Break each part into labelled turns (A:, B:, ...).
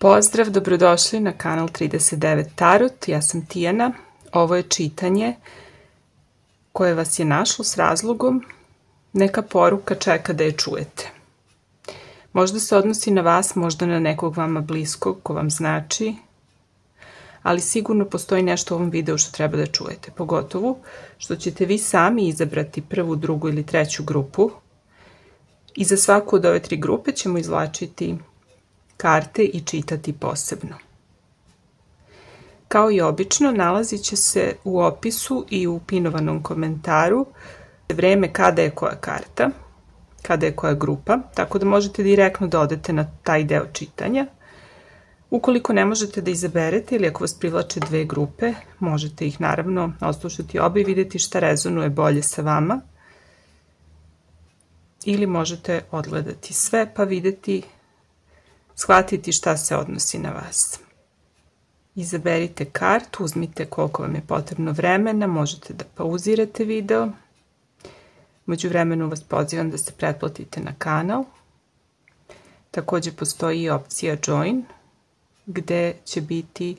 A: Pozdrav, dobrodošli na kanal 39 Tarot, ja sam Tijana. Ovo je čitanje koje vas je našlo s razlogom, neka poruka čeka da je čujete. Možda se odnosi na vas, možda na nekog vama bliskog ko vam znači, ali sigurno postoji nešto u ovom videu što treba da čujete, pogotovo što ćete vi sami izabrati prvu, drugu ili treću grupu i za svaku od ove tri grupe ćemo izvlačiti karte i čitati posebno. Kao i obično, nalazit će se u opisu i u pinovanom komentaru vreme kada je koja karta, kada je koja grupa, tako da možete direktno da odete na taj deo čitanja. Ukoliko ne možete da izaberete ili ako vas privlače dve grupe, možete ih naravno odslušati obe i vidjeti šta rezonuje bolje sa vama. Ili možete odgledati sve pa vidjeti, shvatiti šta se odnosi na vas. Izaberite kartu, uzmite koliko vam je potrebno vremena, možete da pauzirate video. Među vremenu vas pozivam da se pretplatite na kanal. Također postoji i opcija Join, gde će biti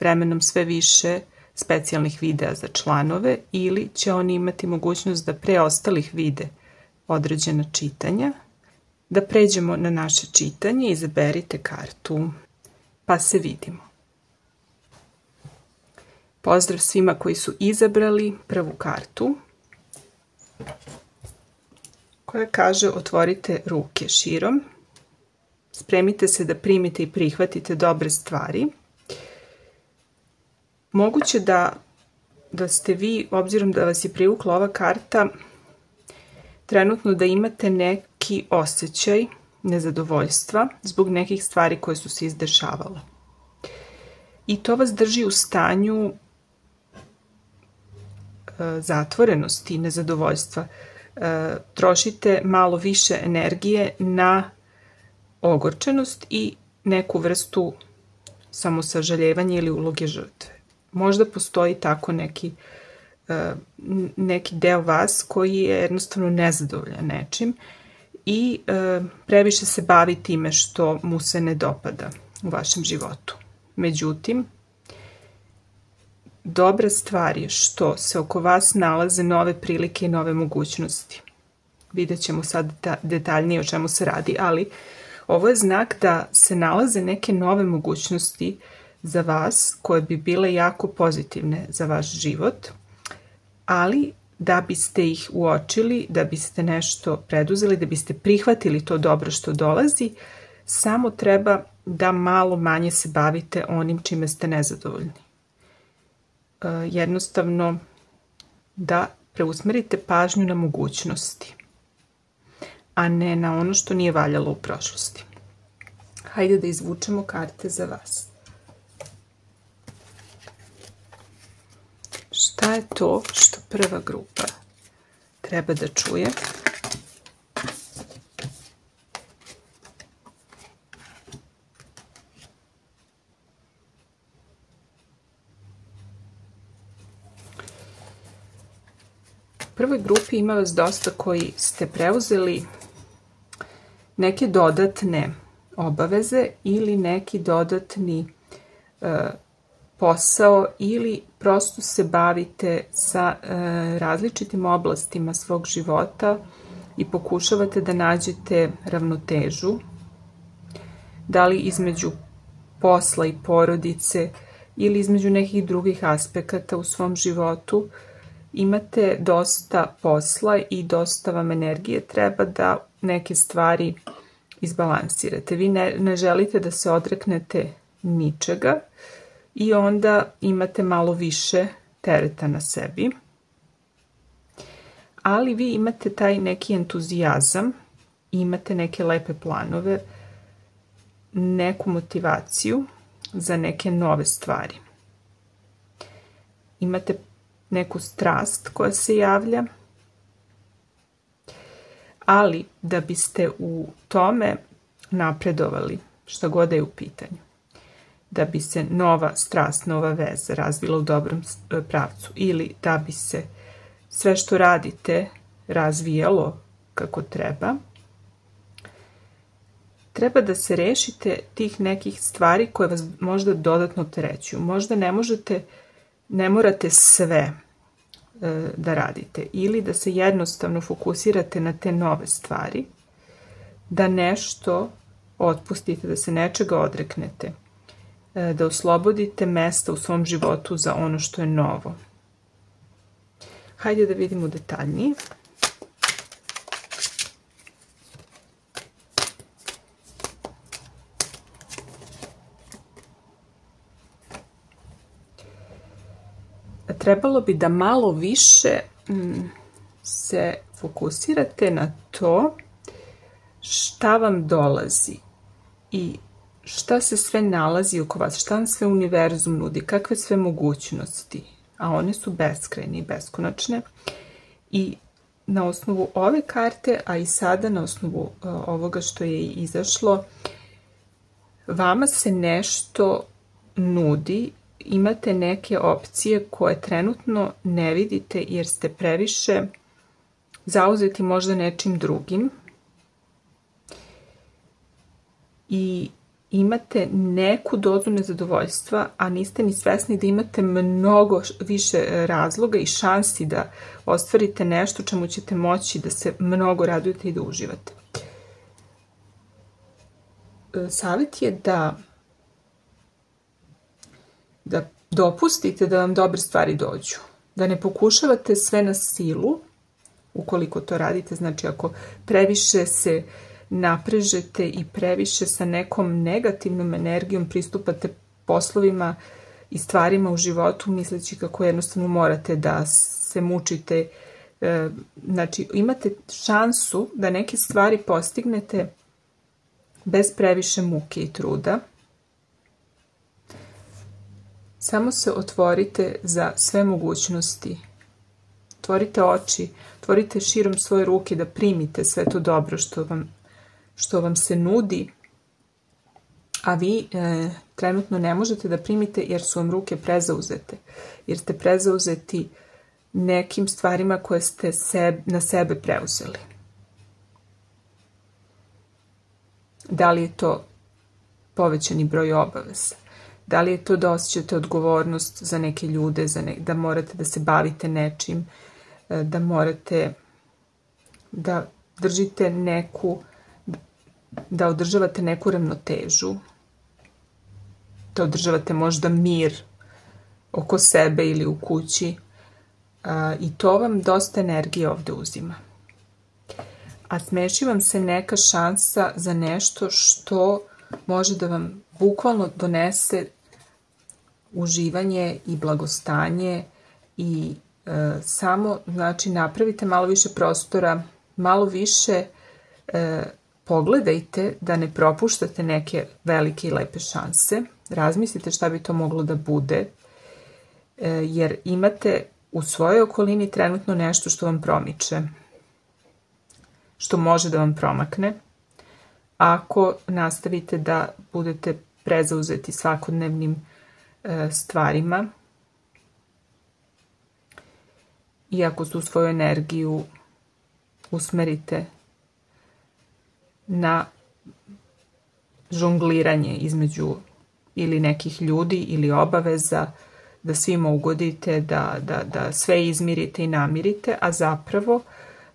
A: vremenom sve više specijalnih videa za članove ili će oni imati mogućnost da pre ostalih vide određena čitanja. Da pređemo na naše čitanje, izaberite kartu, pa se vidimo. Pozdrav svima koji su izabrali prvu kartu, koja kaže otvorite ruke širom, spremite se da primite i prihvatite dobre stvari. Moguće da ste vi, obzirom da vas je privukla ova karta, trenutno da imate neki osjećaj nezadovoljstva zbog nekih stvari koje su se izdešavale. I to vas drži u stanju zatvorenosti i nezadovoljstva. Trošite malo više energije na ogorčenost i neku vrstu samosažaljevanja ili uloge žrtve. Možda postoji tako neki deo vas koji je jednostavno nezadovoljan nečim i previše se bavi time što mu se ne dopada u vašem životu. Međutim, dobra stvar je što se oko vas nalaze nove prilike i nove mogućnosti. Vidjet ćemo sad detaljnije o čemu se radi, ali ovo je znak da se nalaze neke nove mogućnosti za vas koje bi bile jako pozitivne za vaš život, ali da biste ih uočili, da biste nešto preduzeli, da biste prihvatili to dobro što dolazi, samo treba da malo manje se bavite onim čime ste nezadovoljni. Jednostavno da preusmerite pažnju na mogućnosti, a ne na ono što nije valjalo u prošlosti. Hajde da izvučemo karte za vas. Šta je to što prva grupa treba da čuje? U prvoj grupi ima vas dosta koji ste preuzeli neke dodatne obaveze ili neki dodatni posao ili prosto se bavite sa različitim oblastima svog života i pokušavate da nađete ravnotežu, da li između posla i porodice ili između nekih drugih aspekata u svom životu. Imate dosta posla i dosta vam energije treba da neke stvari izbalansirate. Vi ne želite da se odreknete ničega i onda imate malo više tereta na sebi. Ali vi imate taj neki entuzijazam, imate neke lepe planove, neku motivaciju za neke nove stvari. Imate neku strast koja se javlja, ali da biste u tome napredovali, šta god je u pitanju, da bi se nova strast, nova veza razvila u dobrom pravcu ili da bi se sve što radite razvijalo kako treba, treba da se rešite tih nekih stvari koje vas možda dodatno opterećuju. Možda ne morate sve da radite, ili da se jednostavno fokusirate na te nove stvari, da nešto otpustite, da se nečega odreknete, da oslobodite mesta u svom životu za ono što je novo. Hajde da vidimo detaljnije. Trebalo bi da malo više se fokusirate na to šta vam dolazi i šta se sve nalazi oko vas, šta vam sve univerzum nudi, kakve sve mogućnosti, a one su beskrajne i beskonačne. I na osnovu ove karte, a i sada na osnovu ovoga što je izašlo, vama se nešto nudi, imate neke opcije koje trenutno ne vidite jer ste previše zauzeti možda nečim drugim i imate neku dozu nezadovoljstva, a niste ni svesni da imate mnogo više razloga i šansi da ostvarite nešto čemu ćete moći da se mnogo radujete i da uživate. Savjet je da dopustite da vam dobre stvari dođu. Da ne pokušavate sve na silu, ukoliko to radite, znači ako previše se naprežete i previše sa nekom negativnom energijom pristupate poslovima i stvarima u životu, misleći kako jednostavno morate da se mučite. Znači, imate šansu da neke stvari postignete bez previše muke i truda. Samo se otvorite za sve mogućnosti. Otvorite oči, otvorite širom svoje ruke da primite sve to dobro što vam se nudi, a vi trenutno ne možete da primite jer su vam ruke prezauzete, jer ste prezauzeti nekim stvarima koje ste na sebe preuzeli. Da li je to povećani broj obaveza? Da li je to da osjećate odgovornost za neke ljude, da morate da se bavite nečim, da morate da držite da održavate neku ravnotežu, da održavate možda mir oko sebe ili u kući, i to vam dosta energije ovde uzima. A smeši vam se neka šansa za nešto što može da vam bukvalno donese uživanje i blagostanje i samo, znači, napravite malo više prostora, malo više pogledajte da ne propuštate neke velike i lepe šanse. Razmislite šta bi to moglo da bude, jer imate u svojoj okolini trenutno nešto što vam promiče, što može da vam promakne. Ako nastavite da budete prezauzeti svakodnevnim stvarima i ako su svoju energiju usmerite na žongliranje između ili nekih ljudi ili obaveza, da svima ugodite, da sve izmirite i namirite, a zapravo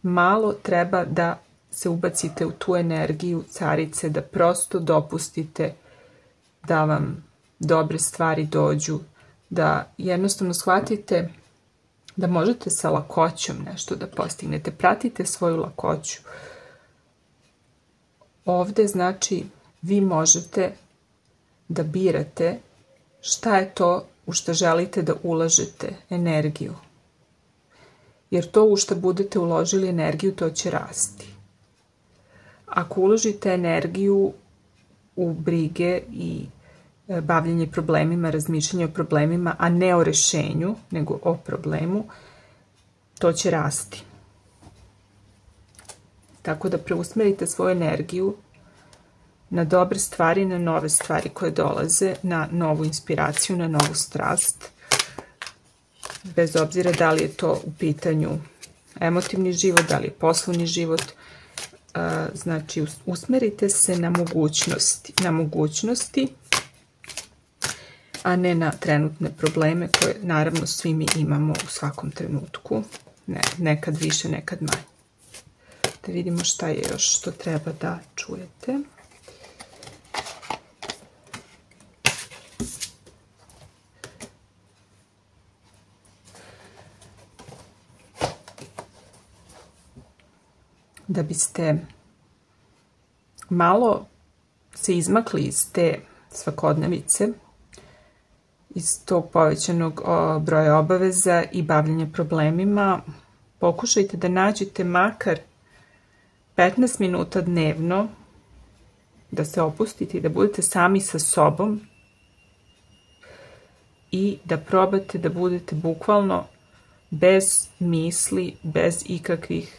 A: malo treba da se ubacite u tu energiju carice, da prosto dopustite da vam dobre stvari dođu, da jednostavno shvatite da možete sa lakoćom nešto da postignete. Pratite svoju lakoću. Ovde, znači, vi možete da birate šta je to u što želite da ulažete energiju. Jer to u što budete uložili energiju, to će rasti. Ako uložite energiju u brige i bavljenje problemima, razmišljanje o problemima, a ne o rešenju, nego o problemu, to će rasti. Tako da preusmerite svoju energiju na dobre stvari, na nove stvari koje dolaze, na novu inspiraciju, na novu strast. Bez obzira da li je to u pitanju emotivni život, da li je poslovni život, znači usmerite se na mogućnosti, a ne na trenutne probleme koje naravno svi mi imamo u svakom trenutku, nekad više, nekad manje. Da vidimo šta je još što treba da čujete. Da biste malo se izmakli iz te svakodnevice, iz tog povećanog broja obaveza i bavljenja problemima, pokušajte da nađete makar 15 minuta dnevno, da se opustite i da budete sami sa sobom i da probate da budete bukvalno bez misli, bez ikakvih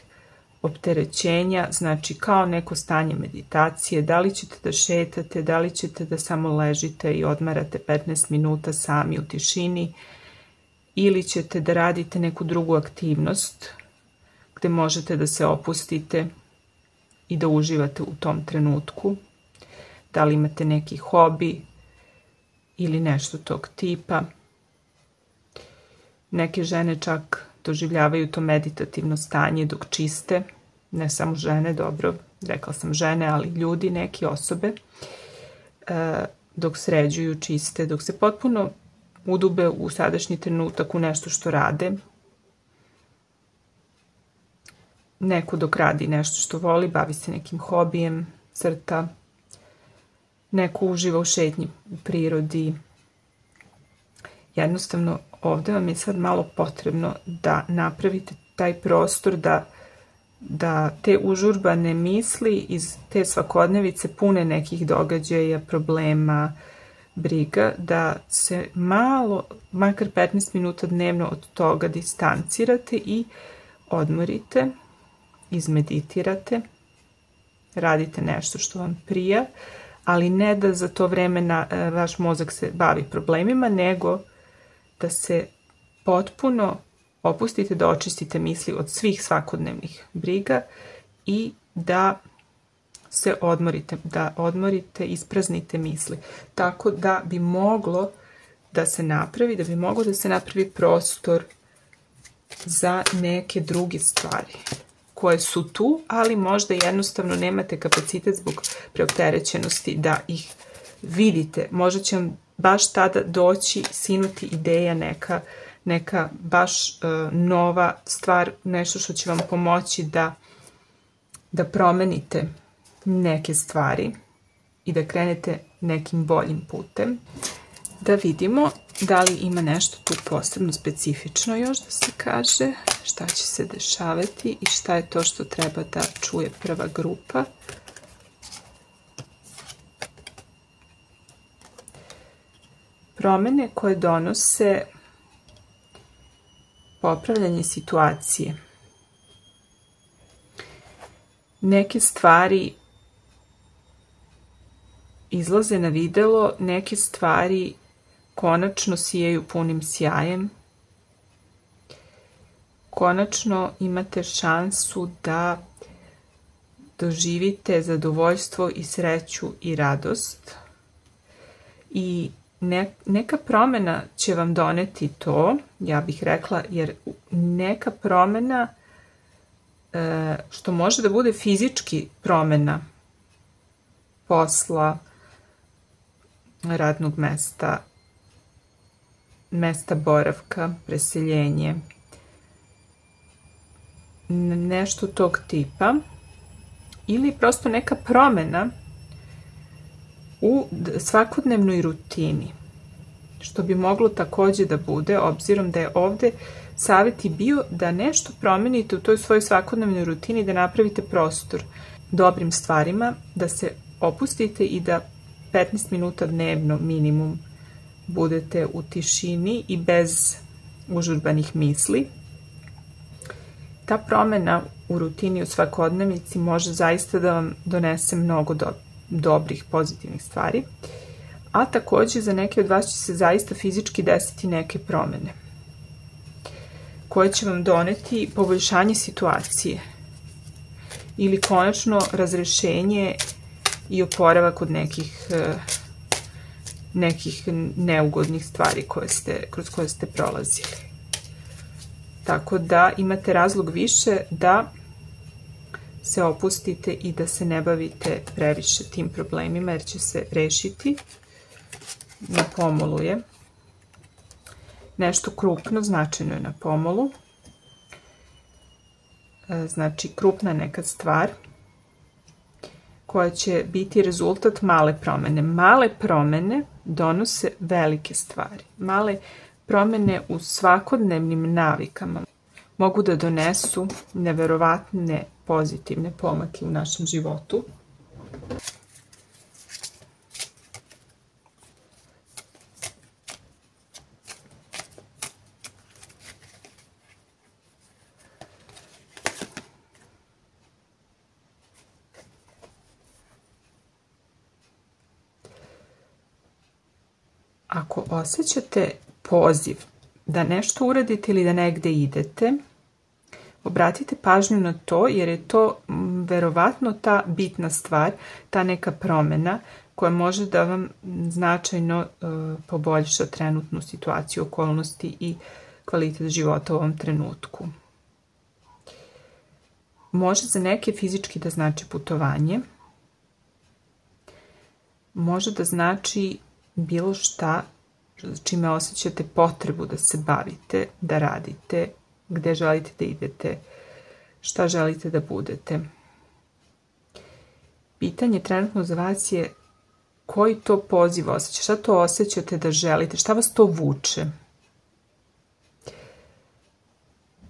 A: opterećenja, znači kao neko stanje meditacije. Da li ćete da šetate, da li ćete da samo ležite i odmarate 15 minuta sami u tišini, ili ćete da radite neku drugu aktivnost gde možete da se opustite i da uživate u tom trenutku. Da li imate neki hobi ili nešto tog tipa. Neke žene čak doživljavaju to meditativno stanje dok čiste, ne samo žene, dobro, rekla sam žene, ali ljudi, neke osobe, dok sređuju, čiste, dok se potpuno udube u sadašnji trenutak u nešto što rade. Neko dok radi nešto što voli, bavi se nekim hobijem, crta, neko uživa u šetnji u prirodi. Jednostavno, ovde vam je sad malo potrebno da napravite taj prostor da te užurbane misli iz te svakodnevice pune nekih događaja, problema, briga, da se malo, makar 15 minuta dnevno od toga distancirate i odmorite, izmeditirate, radite nešto što vam prija, ali ne da za to vreme vaš mozak se bavi problemima, nego da se potpuno opustite, da očistite misli od svih svakodnevnih briga i da se odmorite, ispraznite misli. Tako da bi moglo da se napravi prostor za neke druge stvari koje su tu, ali možda jednostavno nemate kapacitet zbog preopterećenosti da ih vidite. Možda će vam baš tada doći, sinuti ideja neka baš nova stvar, nešto što će vam pomoći da promenite neke stvari i da krenete nekim boljim putem. Da vidimo da li ima nešto tu posebno specifično još da se kaže, šta će se dešavati i šta je to što treba da čuje prva grupa. Promene koje donose popravljanje situacije. Neke stvari izlaze na videlo, neke stvari konačno sijaju punim sjajem. Konačno imate šansu da doživite zadovoljstvo i sreću i radost. I neka promena će vam doneti to, ja bih rekla, jer neka promena, što može da bude fizički promena posla, radnog mesta, mesta boravka, preseljenje, nešto tog tipa, ili prosto neka promena u svakodnevnoj rutini, što bi moglo takođe da bude, obzirom da je ovde savjet i bio da nešto promenite u toj svojoj svakodnevnoj rutini, da napravite prostor dobrim stvarima, da se opustite i da 15 minuta dnevno minimum budete u tišini i bez užurbanih misli. Ta promena u rutini, u svakodnevnici može zaista da vam donese mnogo dobrih, pozitivnih stvari, a takođe za neke od vas će se zaista fizički desiti neke promene koje će vam doneti poboljšanje situacije ili konačno razrešenje i oporavak od nekih neugodnih stvari kroz koje ste prolazili. Tako da imate razlog više da se opustite i da se ne bavite previše tim problemima, jer će se rešiti. Na pomolu je. Nešto krupno, značajno je na pomolu. Znači, krupna neka stvar koja će biti rezultat male promene. Male promene donose velike stvari. Male promene u svakodnevnim navikama mogu da donesu neverovatne pozitivne pomake u našem životu. Ako osjećate poziv da nešto uradite ili da negde idete, obratite pažnju na to, jer je to verovatno ta bitna stvar, ta neka promena koja može da vam značajno poboljša trenutnu situaciju, okolnosti i kvalitet života u ovom trenutku. Može za neke fizički da znači putovanje, može da znači bilo šta čime osjećate potrebu da se bavite, da radite, gde želite da idete, šta želite da budete. Pitanje trenutno za vas je koji to poziv osjećate, šta to osjećate da želite, šta vas to vuče.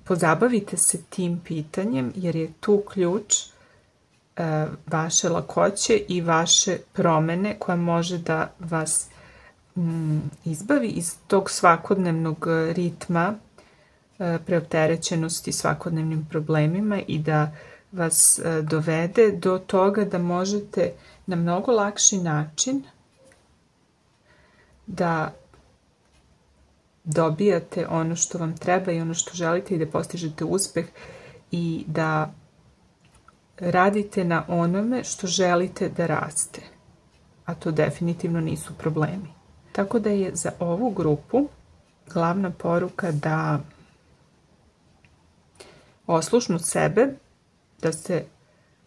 A: Pozabavite se tim pitanjem, jer je tu ključ vaše lakoće i vaše promene koja može da vas izbavi iz tog svakodnevnog ritma preopterećenosti svakodnevnim problemima i da vas dovede do toga da možete na mnogo lakši način da dobijate ono što vam treba i ono što želite i da postižete uspeh i da radite na onome što želite da raste. A to definitivno nisu problemi. Tako da je za ovu grupu glavna poruka da oslušnu sebe, da se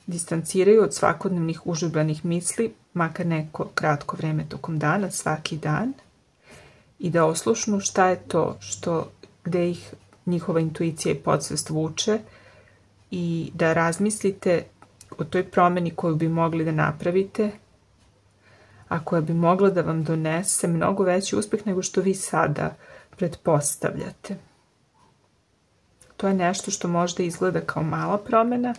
A: distanciraju od svakodnevnih užurbanih misli, makar neko kratko vreme tokom dana, svaki dan, i da oslušnu šta je to gde ih njihova intuicija i podsvest vuče i da razmislite o toj promeni koju bi mogli da napravite, a koja bi mogla da vam donese mnogo veći uspeh nego što vi sada pretpostavljate. To je nešto što možda izgleda kao mala promena,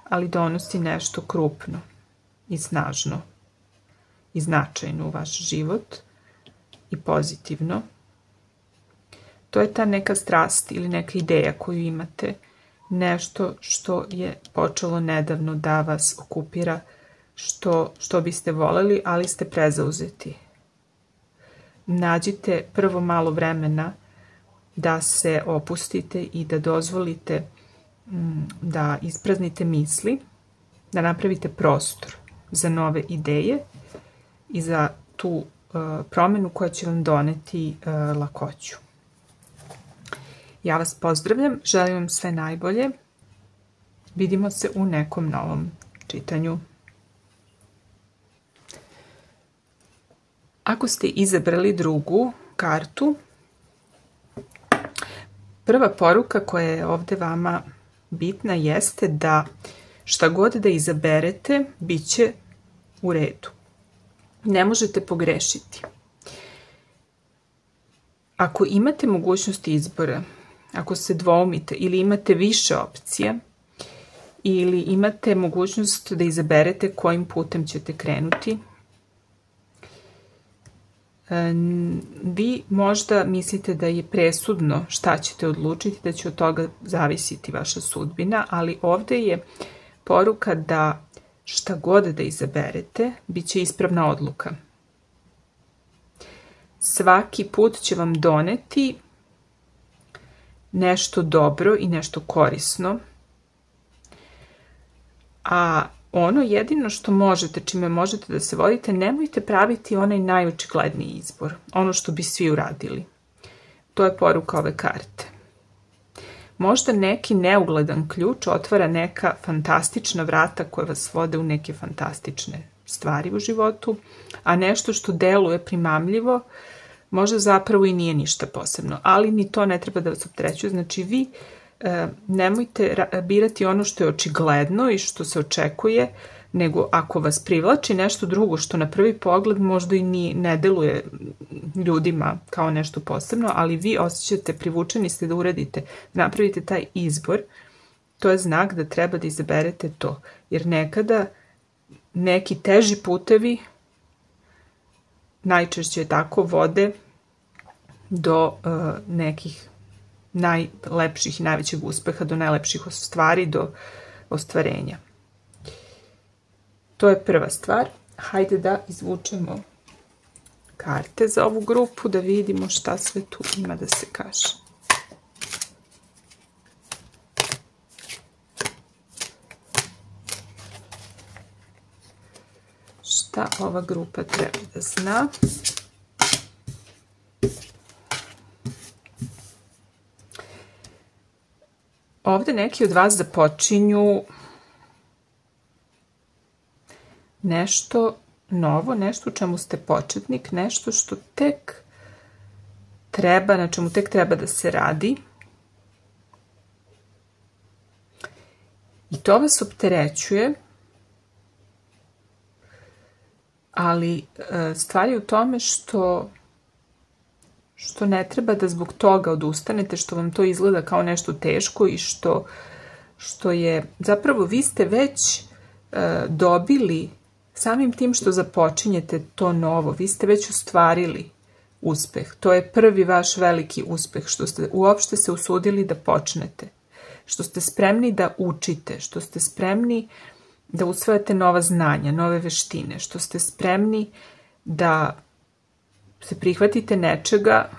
A: ali donosi nešto krupno i snažno i značajno u vaš život i pozitivno. To je ta neka strast ili neka ideja koju imate, nešto što je počelo nedavno da vas okupira, što biste voleli, ali ste prezauzeti. Nađite prvo malo vremena da se opustite i da dozvolite da ispraznite misli, da napravite prostor za nove ideje i za tu promenu koja će vam doneti lakoću. Ja vas pozdravljam, želim vam sve najbolje. Vidimo se u nekom novom čitanju. Ako ste izabrali drugu kartu, prva poruka koja je ovde vama bitna jeste da šta god da izaberete, bit će u redu. Ne možete pogrešiti. Ako imate mogućnost izbora, ako se dvoumite ili imate više opcija, ili imate mogućnost da izaberete kojim putem ćete krenuti, vi možda mislite da je presudno šta ćete odlučiti, da će od toga zavisiti vaša sudbina, ali ovde je poruka da šta god da izaberete, bit će ispravna odluka. Svaki put će vam doneti nešto dobro i nešto korisno, A ono jedino što možete, čime možete da se vodite, nemojte praviti onaj najočigledniji izbor, ono što bi svi uradili. To je poruka ove karte. Možda neki neugledan ključ otvara neka fantastična vrata koja vas vode u neke fantastične stvari u životu, a nešto što deluje primamljivo možda zapravo i nije ništa posebno, ali ni to ne treba da vas opterećuje. Znači vi nemojte birati ono što je očigledno i što se očekuje, nego ako vas privlači nešto drugo što na prvi pogled možda i ne deluje ljudima kao nešto posebno, ali vi osjećate, privučeni ste da uradite, da napravite taj izbor, to je znak da treba da izaberete to. Jer nekada neki teži putevi, najčešće tako, vode do nekih najlepših i najvećeg uspeha, do najlepših stvari, do ostvarenja. To je prva stvar. Hajde da izvučemo karte za ovu grupu, da vidimo šta sve tu ima da se kaže. Šta ova grupa treba da zna? Ovde neki od vas započinju nešto novo, nešto u čemu ste početnik, nešto što tek treba, na čemu tek treba da se radi. I to vas opterećuje, ali stvar je u tome što ne treba da zbog toga odustanete, što vam to izgleda kao nešto teško i što je, zapravo vi ste već dobili, samim tim što započinjete to novo, vi ste već ostvarili uspeh. To je prvi vaš veliki uspeh, što ste uopšte se usudili da počnete, što ste spremni da učite, što ste spremni da usvajate nova znanja, nove veštine, što ste spremni da se prihvatite nečega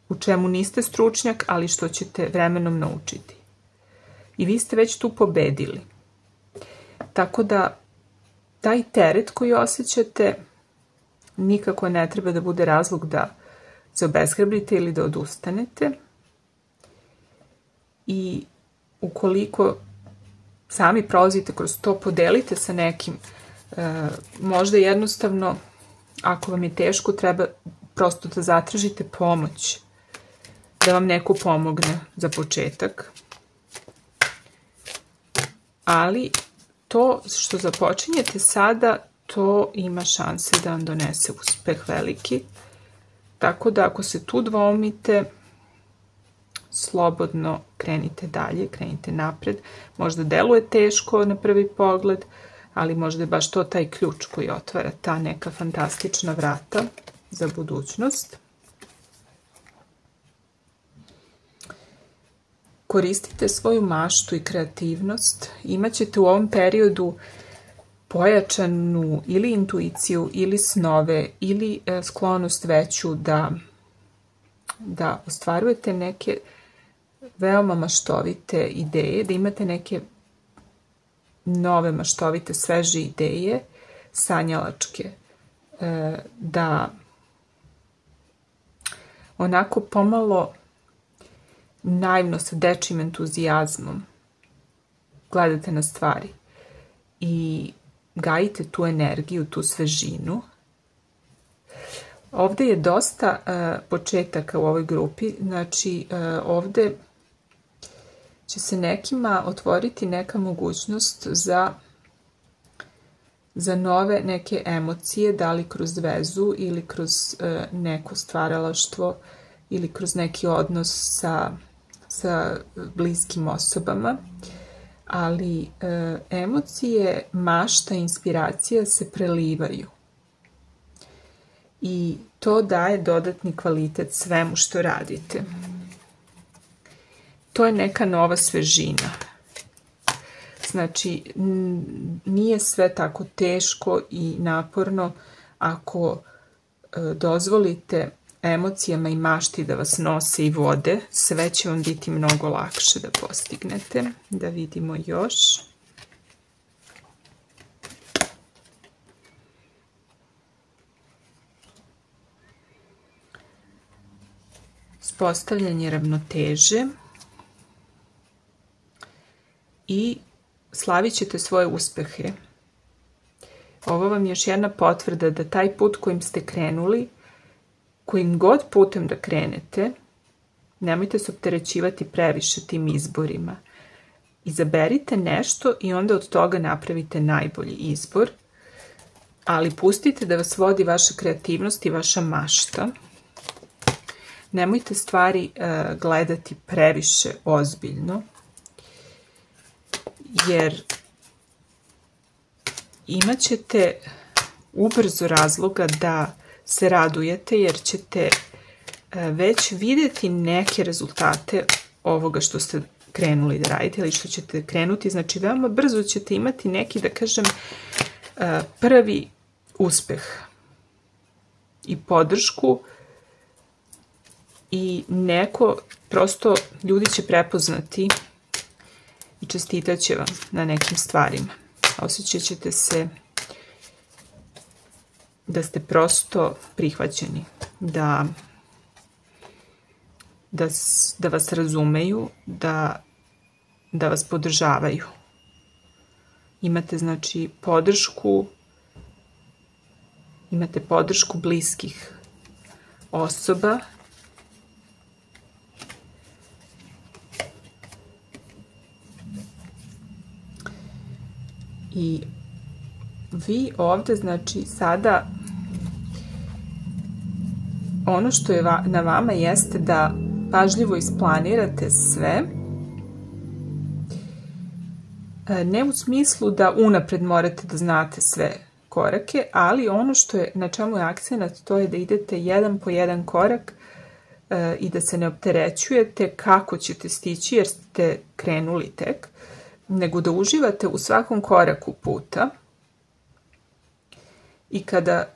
A: u čemu niste stručnjak, ali što ćete vremenom naučiti. I vi ste već tu pobedili. Tako da taj teret koji osjećate nikako ne treba da bude razlog da se obeshrabrite ili da odustanete. I ukoliko sami prolazite kroz to, podelite sa nekim. Možda jednostavno, ako vam je teško, treba prosto da zatražite pomoć, da vam neko pomogne za početak. Ali to što započinjete sada, to ima šanse da vam donese uspeh veliki. Tako da ako se tu dvoumite, slobodno krenite dalje, krenite napred. Možda deluje teško na prvi pogled, ali možda je baš to taj ključ koji otvara ta neka fantastična vrata za budućnost. Koristite svoju maštu i kreativnost. Imaćete u ovom periodu pojačanu ili intuiciju, ili snove, ili sklonost veću da ostvarujete neke veoma maštovite ideje, da imate neke nove maštovite, sveže ideje, sanjalačke, da onako pomalo naivno sa dečjim entuzijazmom gledate na stvari i gajite tu energiju, tu svežinu. Ovde je dosta početaka u ovoj grupi, znači ovde će se nekima otvoriti neka mogućnost za nove neke emocije, da li kroz vezu ili kroz neko stvaralaštvo ili kroz neki odnos sa bliskim osobama. Ali emocije, mašta, inspiracija se prelivaju. I to daje dodatni kvalitet svemu što radite. To je neka nova svežina. Znači, nije sve tako teško i naporno ako dozvolite emocijama i mašti da vas nose i vode. Sve će vam biti mnogo lakše da postignete. Da vidimo još. uspostavljanje ravnoteže i slavit ćete svoje uspehe. Ovo vam je još jedna potvrda da taj put kojim ste krenuli, kojim god putem da krenete, nemojte se opterećivati previše tim izborima. Izaberite nešto i onda od toga napravite najbolji izbor, ali pustite da vas vodi vaša kreativnost i vaša mašta. Nemojte stvari gledati previše ozbiljno, jer imat ćete ubrzo razloga da se radujete, jer ćete već vidjeti neke rezultate ovoga što ste krenuli da radite ili što ćete krenuti. Znači, veoma brzo ćete imati neki, da kažem, prvi uspeh i podršku i neko, prosto ljudi će prepoznati i čestitat će vam na nekim stvarima. Osjećat ćete se da ste prosto prihvaćeni, da vas razumeju, da vas podržavaju. Imate, znači, podršku bliskih osoba i vi ovdje, znači, sada ono što je na vama jeste da pažljivo isplanirate sve, ne u smislu da unapred morate da znate sve korake, ali ono što je, na čemu je akcenat, to je da idete jedan po jedan korak i da se ne opterećujete kako ćete stići jer ste krenuli tek, nego da uživate u svakom koraku puta i kada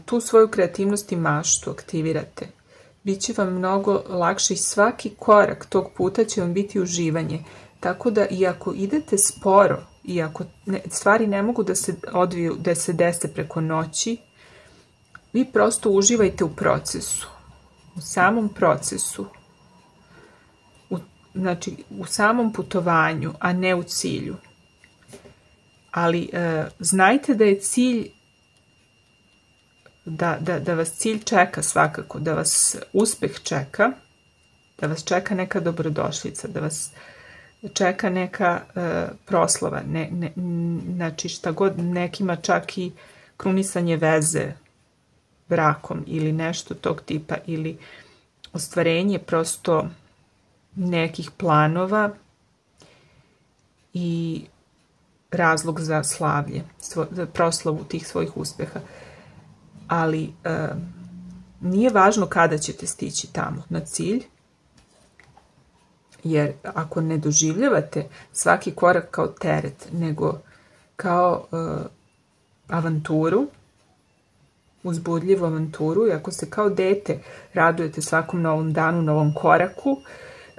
A: tu svoju kreativnost i maštu aktivirate, bit će vam mnogo lakše i svaki korak tog puta će vam biti uživanje. Tako da i ako idete sporo, i ako stvari ne mogu da se odviju, da se dese preko noći, vi prosto uživajte u procesu, u samom procesu, znači u samom putovanju, a ne u cilju. Ali znajte da je cilj, da vas cilj čeka svakako, da vas uspeh čeka, da vas čeka neka dobrodošlica, da vas čeka neka proslava, znači šta god, nekima čak i krunisanje veze brakom ili nešto tog tipa, ili ostvarenje prosto nekih planova i razlog za slavlje, za proslavu tih svojih uspeha. Ali nije važno kada ćete stići tamo na cilj, jer ako ne doživljavate svaki korak kao teret, nego kao avanturu, uzbudljivu avanturu, i ako se kao dete radujete svakom novom danu, novom koraku,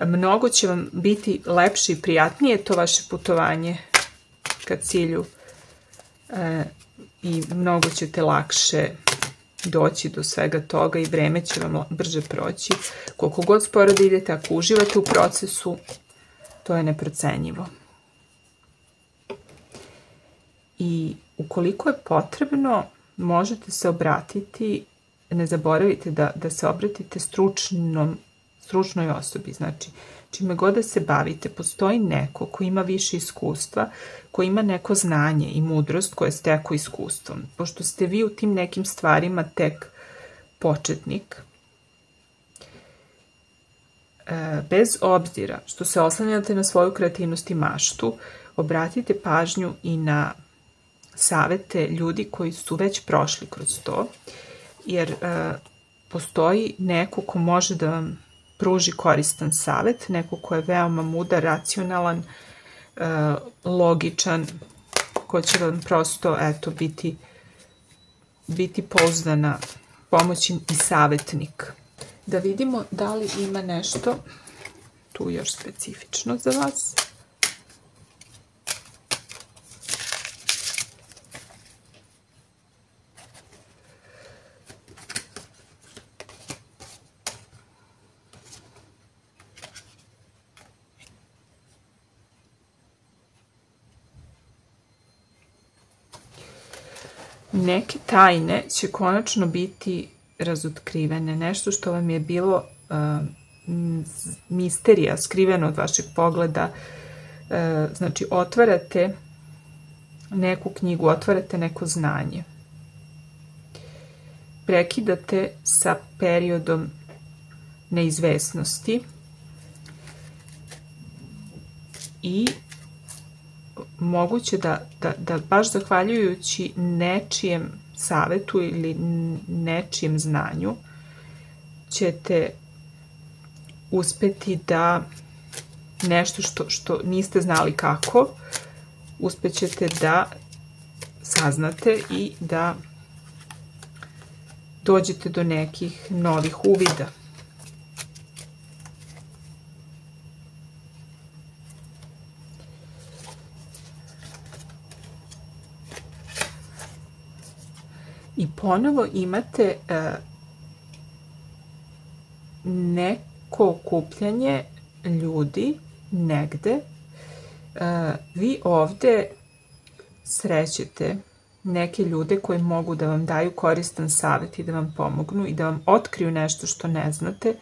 A: mnogo će vam biti lepše i prijatnije to vaše putovanje ka cilju i mnogo ćete lakše doći do svega toga i vreme će vam brže proći. Koliko god sporo da idete, ako uživate u procesu, to je neprocenjivo. I ukoliko je potrebno, možete se obratiti, ne zaboravite da se obratite stručnoj osobi. Znači, čime god da se bavite, postoji neko ko ima više iskustva, ko ima neko znanje i mudrost koje steku iskustvom. Pošto ste vi u tim nekim stvarima tek početnik, bez obzira što se oslanjate na svoju kreativnost i maštu, obratite pažnju i na savete ljudi koji su već prošli kroz to, jer postoji neko ko može da vam pruži koristan savet, neko ko je veoma mudar, racionalan, logičan, ko će vam prosto biti pouzdana pomoć i savjetnik. Da vidimo da li ima nešto tu još specifično za vas. Neke tajne će konačno biti razotkrivene. Nešto što vam je bilo misterija, skriveno od vašeg pogleda. Znači, otvarate neku knjigu, otvarate neko znanje. Prekidate sa periodom neizvesnosti i moguće da baš zahvaljujući nečijem savetu ili nečijem znanju ćete uspeti da nešto što niste znali kako, uspećete da saznate i da dođete do nekih novih uvida. I ponovo imate neko okupljanje ljudi negde. Vi ovde srećete neke ljude koji mogu da vam daju koristan savjet i da vam pomognu i da vam otkriju nešto što ne znate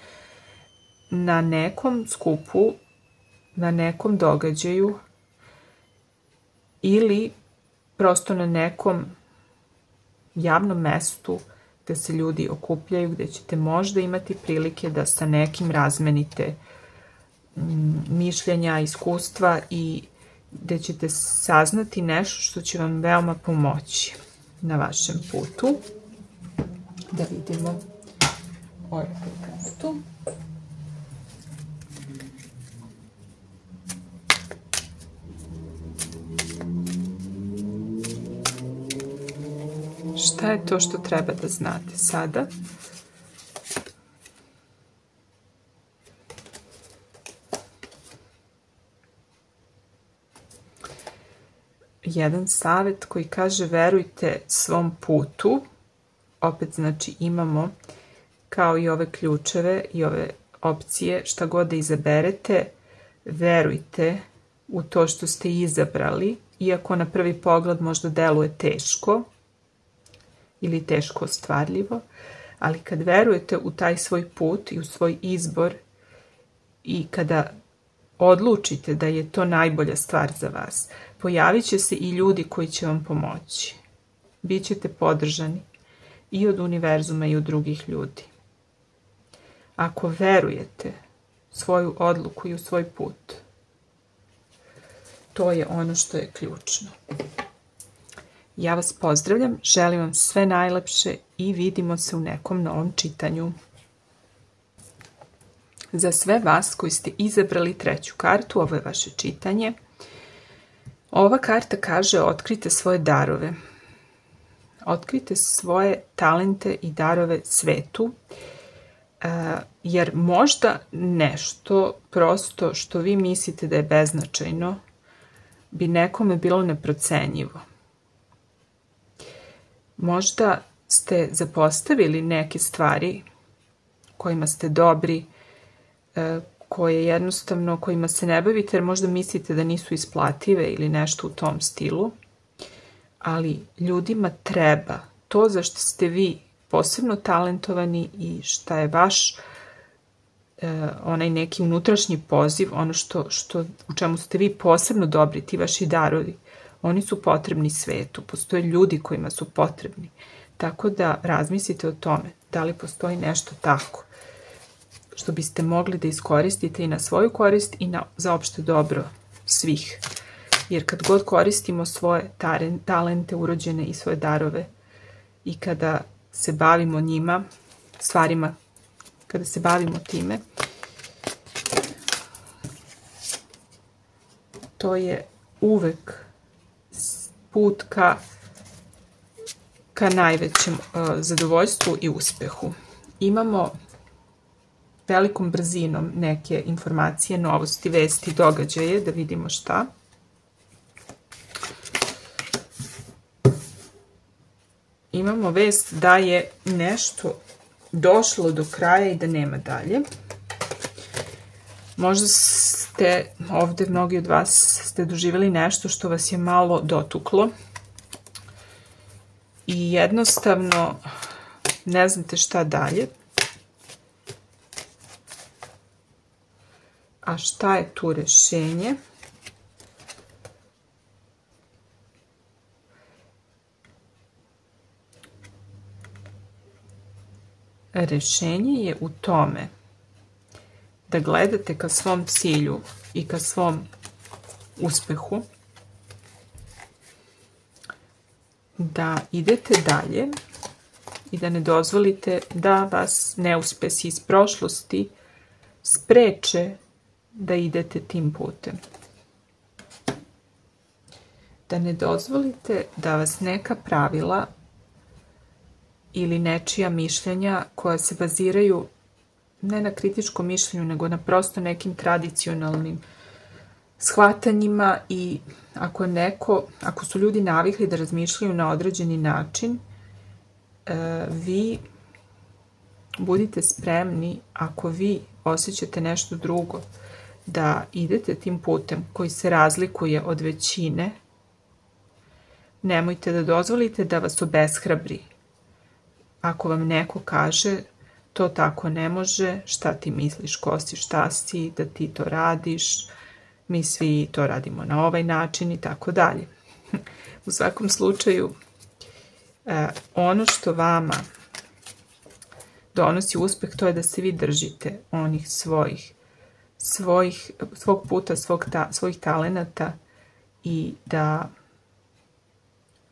A: na nekom skupu, na nekom događaju ili prosto na nekom javnom mestu gde se ljudi okupljaju, gde ćete možda imati prilike da sa nekim razmenite mišljenja, iskustva i gde ćete saznati nešto što će vam veoma pomoći na vašem putu. Da vidimo ovu kartu. Šta je to što treba da znate sada? Jedan savjet koji kaže verujte svom putu. Opet znači imamo kao i ove ključeve i ove opcije, šta god da izaberete, verujte u to što ste izabrali, iako na prvi pogled možda deluje teško ili teško ostvarljivo, ali kad verujete u taj svoj put i u svoj izbor i kada odlučite da je to najbolja stvar za vas, pojavit će se i ljudi koji će vam pomoći. Bićete podržani i od univerzuma i od drugih ljudi. Ako verujete u svoju odluku i u svoj put, to je ono što je ključno. Ja vas pozdravljam, želim vam sve najlepše i vidimo se u nekom novom čitanju. Za sve vas koji ste izabrali treću kartu, ovo je vaše čitanje. Ova karta kaže otkrite svoje darove. Otkrite svoje talente i darove svetu, jer možda nešto prosto što vi mislite da je beznačajno bi nekome bilo neprocenjivo. Možda ste zapostavili neke stvari kojima ste dobri, koje jednostavno, kojima se ne bavite jer možda mislite da nisu isplative ili nešto u tom stilu, ali ljudima treba to za što ste vi posebno talentovani i šta je vaš onaj neki unutrašnji poziv, ono u čemu ste vi posebno dobri, ti vaši darovi, oni su potrebni svetu, postoje ljudi kojima su potrebni, tako da razmislite o tome da li postoji nešto tako što biste mogli da iskoristite i na svoju korist i za opšte dobro svih. Jer kad god koristimo svoje talente urođene i svoje darove i kada se bavimo njima, stvarima, kada se bavimo time, to je uvek put ka najvećem zadovoljstvu i uspehu. Imamo velikom brzinom neke informacije, novosti, vesti, događaje, da vidimo šta. Imamo vest da je nešto došlo do kraja i da nema dalje. Možda ste ovde, mnogi od vas ste doživjeli nešto što vas je malo dotuklo. i jednostavno ne znate šta dalje. A šta je tu rešenje? Rešenje je u tome da gledate ka svom cilju i ka svom uspehu, da idete dalje i da ne dozvolite da vas neuspesi iz prošlosti spreče da idete tim putem. Da ne dozvolite da vas neka pravila ili nečija mišljenja koja se baziraju ne na kritičkom mišljenju, nego na prosto nekim tradicionalnim shvatanjima, i ako su ljudi navikli da razmišljaju na određeni način, vi budite spremni, ako vi osjećate nešto drugo, da idete tim putem koji se razlikuje od većine. Nemojte da dozvolite da vas obeshrabri. Ako vam neko kaže to tako ne može, šta ti misliš, ko si, šta si, da ti to radiš, mi svi to radimo na ovaj način i tako dalje. U svakom slučaju, ono što vama donosi uspeh, to je da se vi držite onih svog puta, svojih talenata, i da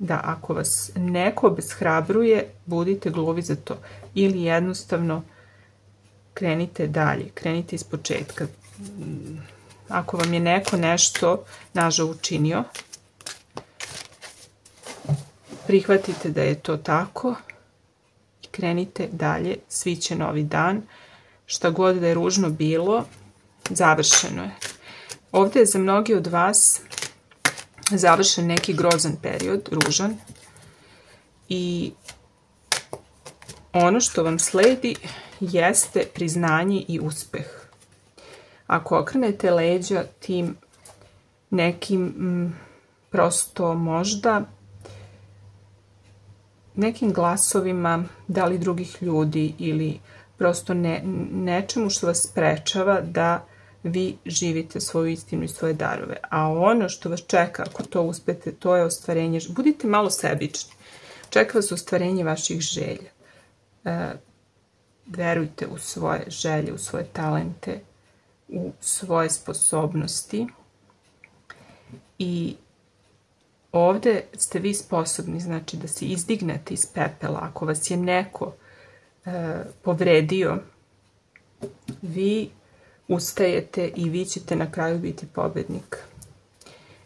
A: ako vas neko obeshrabruje, budite gluvi za to. Ili jednostavno krenite dalje, krenite iz početka. Ako vam je neko nešto nažao učinio, prihvatite da je to tako i krenite dalje, sviće novi dan. Šta god da je ružno bilo, završeno je. Ovdje je za mnogi od vas završen neki grozan period, ružan, i ono što vam sledi jeste priznanje i uspeh. Ako okrenete leđa tim nekim prosto možda nekim glasovima, da li drugih ljudi ili prosto nečemu što vas sprečava da vi živite svoju istinu i svoje darove. A ono što vas čeka, ako to uspete, to je ostvarenje. Budite malo sebični. Čeka vas ostvarenje vaših želja. Verujte u svoje želje, u svoje talente, u svoje sposobnosti. I ovdje ste vi sposobni, znači, da se izdignete iz pepela. Ako vas je neko povredio, vi ustajete i vi ćete na kraju biti pobednik.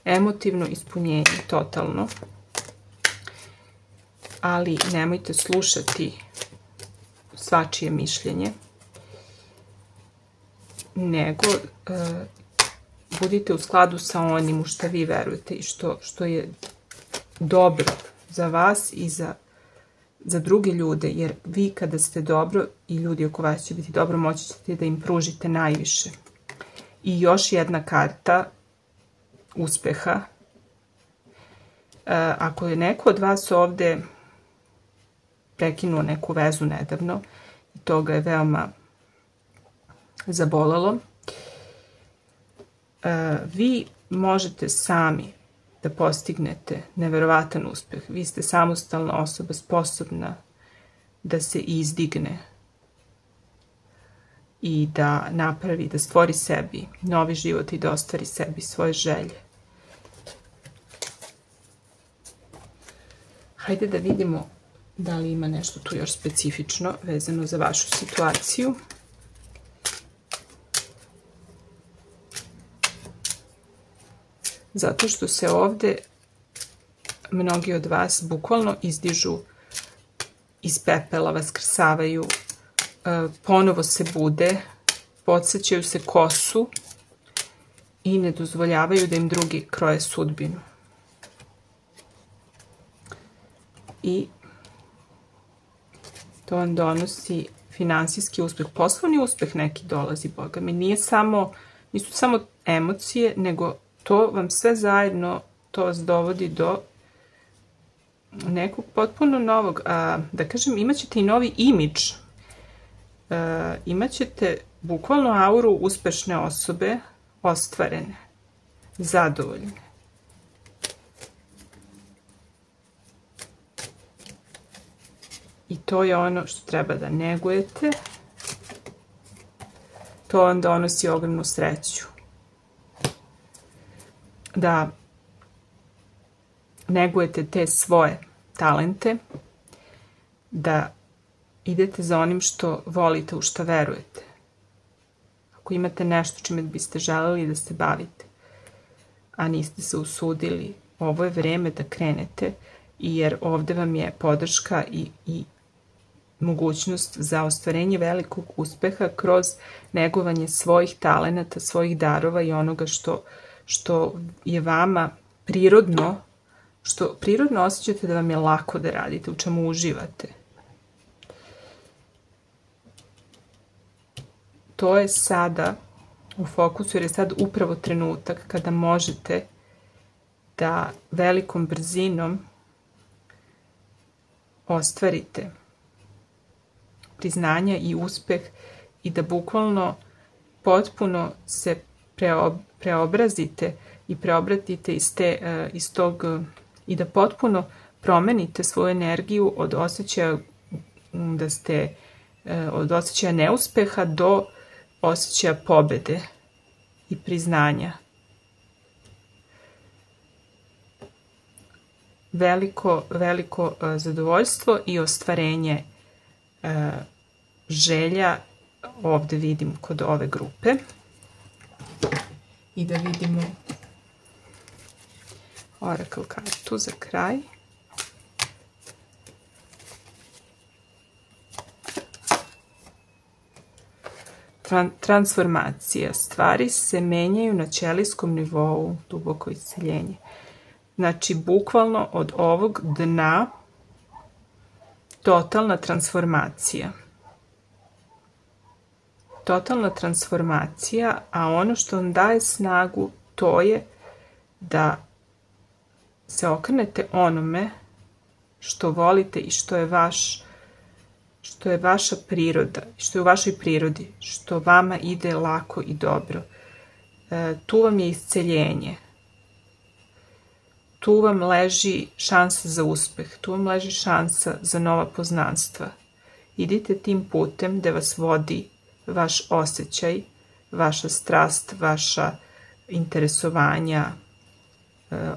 A: Emotivno ispunjenje, totalno. Ali nemojte slušati svačije mišljenje, nego budite u skladu sa onim u što vi verujete i što je dobro za vas i za druge ljude, jer vi kada ste dobro i ljudi oko vas će biti dobro, moći ćete da im pružite najviše. I još jedna karta uspeha. Ako je neko od vas ovdje prekinuo neku vezu nedavno i to ga je veoma zabolelo, vi možete sami da postignete neverovatan uspeh. Vi ste samostalna osoba, sposobna da se izdigne i da napravi, da stvori sebi novi život i da ostvari sebi svoje želje. Hajde da vidimo da li ima nešto tu još specifično vezano za vašu situaciju. Zato što se ovdje mnogi od vas bukvalno izdižu iz pepela, vaskrsavaju, ponovo se bude, podsjećaju se ko su i ne dozvoljavaju da im drugi kroje sudbinu. I to vam donosi finansijski uspeh, poslovni uspeh neki dolazi, Boga mi. Nisu samo emocije, nego to vam sve zajedno, to vas dovodi do nekog potpuno novog, da kažem, imat ćete i novi imidž, imat ćete bukvalno auru uspešne osobe, ostvarene, zadovoljne. I to je ono što treba da negujete. To vam donosi ogromnu sreću. Da negujete te svoje talente, da idete za onim što volite, u što verujete. Ako imate nešto čime biste želeli da se bavite, a niste se usudili, ovo je vreme da krenete, jer ovde vam je podrška i mogućnost za ostvarenje velikog uspeha kroz negovanje svojih talenata, svojih darova i onoga što je vama prirodno, što prirodno osjećate da vam je lako da radite, u čemu uživate. To je sada u fokusu, jer je sad upravo trenutak kada možete da velikom brzinom ostvarite priznanja i uspeh i da bukvalno potpuno se preobrazite i preobratite iz tog i da potpuno promenite svoju energiju od osjećaja da ste od osjećaja neuspeha do osjećaja pobede i priznanja. Veliko zadovoljstvo i ostvarenje želja ovde vidim kod ove grupe. I da vidimo Oracle kartu za kraj. Transformacija. Stvari se menjaju na ćelijskom nivou, duboko isceljenje. Znači, bukvalno od ovog dna totalna transformacija. Totalna transformacija, a ono što vam daje snagu, to je da se okrenete onome što volite i što je vaša priroda, što je u vašoj prirodi, što vama ide lako i dobro. Tu vam je isceljenje. Tu vam leži šansa za uspeh, tu vam leži šansa za nova poznanstva. Idite tim putem da vas vodi vaš osjećaj, vaša strast, vaša interesovanja,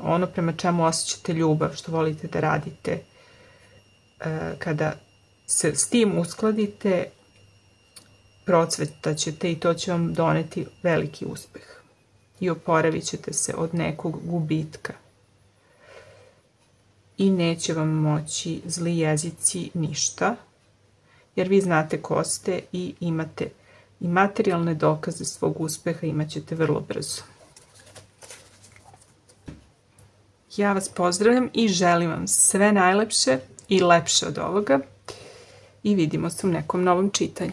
A: ono prema čemu osjećate ljubav, što volite da radite. Kada se s tim uskladite, procvetaćete i to će vam doneti veliki uspeh. I oporavit ćete se od nekog gubitka. I neće vam moći zli jezici ništa, jer vi znate ko ste i imate i materijalne dokaze svog uspeha imat ćete vrlo brzo. Ja vas pozdravljam i želim vam sve najlepše i lepše od ovoga i vidimo se u nekom novom čitanju.